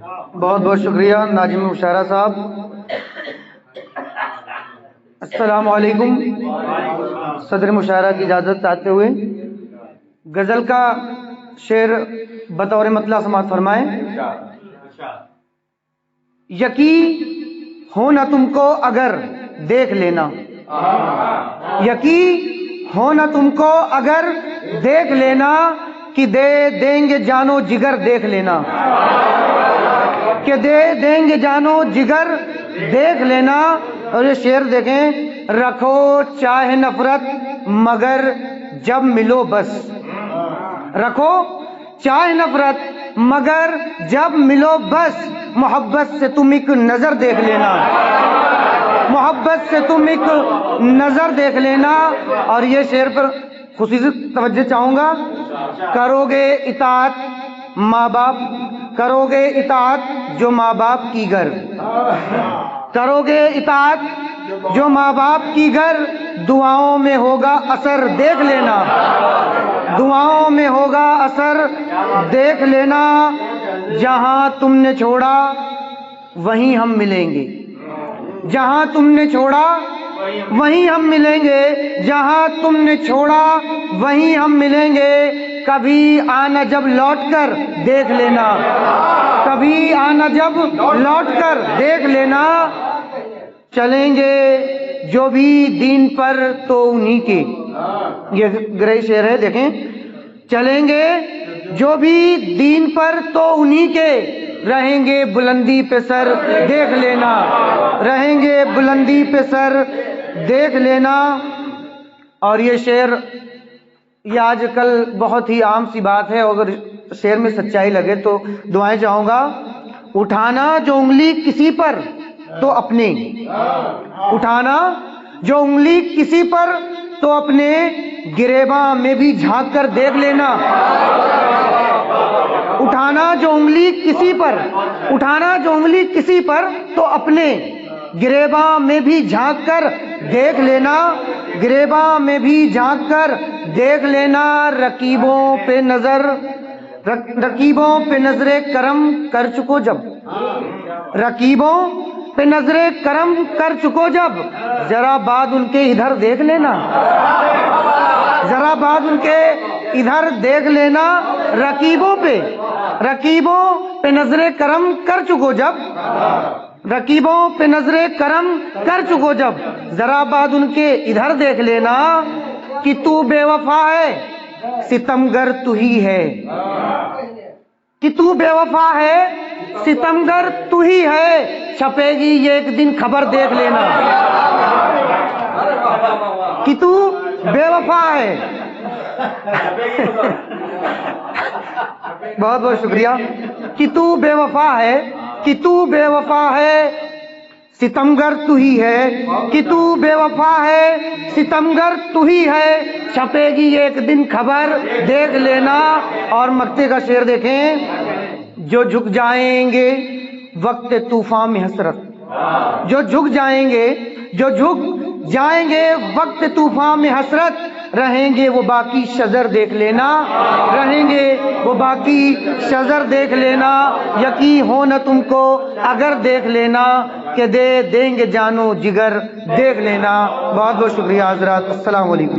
بہت بہت شکریہ ناظم مشارہ صاحب. السلام علیکم. صدر مشاعرہ کی اجازت چاہتے ہوئے غزل کا شعر بطور مطلع سماعت فرمائیں. یقین ہو نہ تم کو اگر دیکھ لینا، یقین ہو نہ تم کو اگر دیکھ لینا کہ دے دیں گے جانو جگر دیکھ لینا، کہ دے دیں گے جانو جگر دیکھ لینا. اور یہ شعر دیکھیں، رکھو چاہے نفرت مگر جب ملو بس، رکھو چاہے نفرت مگر جب ملو بس، محبت سے تم ایک نظر دیکھ لینا، محبت سے تم ایک نظر دیکھ لینا. اور یہ شعر پر خصوصی توجہ چاہوں گا. کرو گے اطاعت ماں باپ، کرو گے اطاعت جو ماں باپ کی گھر، کرو گے اطاعت جو ماں باپ کی گھر، دعاؤں میں ہوگا اثر دیکھ لینا، دعاؤں میں ہوگا اثر دیکھ لینا. جہاں تم نے چھوڑا وہیں ہم ملیں گے، جہاں تم نے چھوڑا وہیں ہم ملیں گے، جہاں تم نے چھوڑا وہیں ہم ملیں گے. کبھی آنا جب لوٹ کر دیکھ لینا، کبھی آنا جب لوٹ کر دیکھ لینا. چلیں گے جو بھی دین پر تو انہی کے، یہ گرے شعر ہے دیکھیں. چلیں گے جو بھی دین پر تو انہی کے، رہیں گے بلندی پہ سر دیکھ لینا، رہیں گے بلندی پہ سر دیکھ لینا. اور یہ شعر یہ آج کل بہت ہی عام سی بات ہے، اگر شعر میں سچائی لگے تو دعائیں چاہوں گا. اٹھانا جو انگلی کسی پر تو اپنے، اٹھانا جو انگلی کسی پر تو اپنے، گریباں میں بھی جھانک کر دیکھ لینا. اٹھانا جو انگلی کسی پر، اٹھانا جو انگلی کسی پر تو اپنے، گریباں میں بھی جھانک کر دیکھ لینا، گریباں میں بھی جھانک کر دیکھ لینا. رقیبوں پہ نظر، رقیبوں پہ نظر کرم کر چکو جب، رقیبوں پہ نظر کرم کر چکو جب، ذرا بعد ان کے ادھر دیکھ لینا، ذرا بعد ان کے ادھر دیکھ لینا. رقیبوں پہ، رقیبوں پہ نظر کرم کر چکو جب، رقیبوں پہ نظر کرم کر چکو جب، ذرا بعد ان کے ادھر دیکھ لینا. کہ تو بے وفا ہے ستمگر تو ہی ہے، کہ تو بے وفا ہے ستمگر تو ہی ہے، چھپے گی یہ ایک دن خبر دیکھ لینا. کہ تو بے وفا ہے. بہت بہت شکریہ. کہ تو بے وفا ہے، کہ تو بے وفا ہے ستمگر تو ہی ہے، کہ تو بے وفا ہے ستمگر تو ہی ہے، چھپے گی ایک دن خبر دیکھ لینا. اور مقطع کا شعر دیکھیں، جو جھک جائیں گے وقت طوفان میں حسرت، جو جھک جائیں گے، جو جھک جائیں گے وقت طوفان میں حسرت، رہیں گے وہ باقی شجر دیکھ لینا، رہیں گے وہ باقی شجر دیکھ لینا. یقین ہو نہ تم کو اگر دیکھ لینا کہ دے دیں گے جانو جگر دیکھ لینا. بہت بہت شکریہ حضرات. السلام علیکم.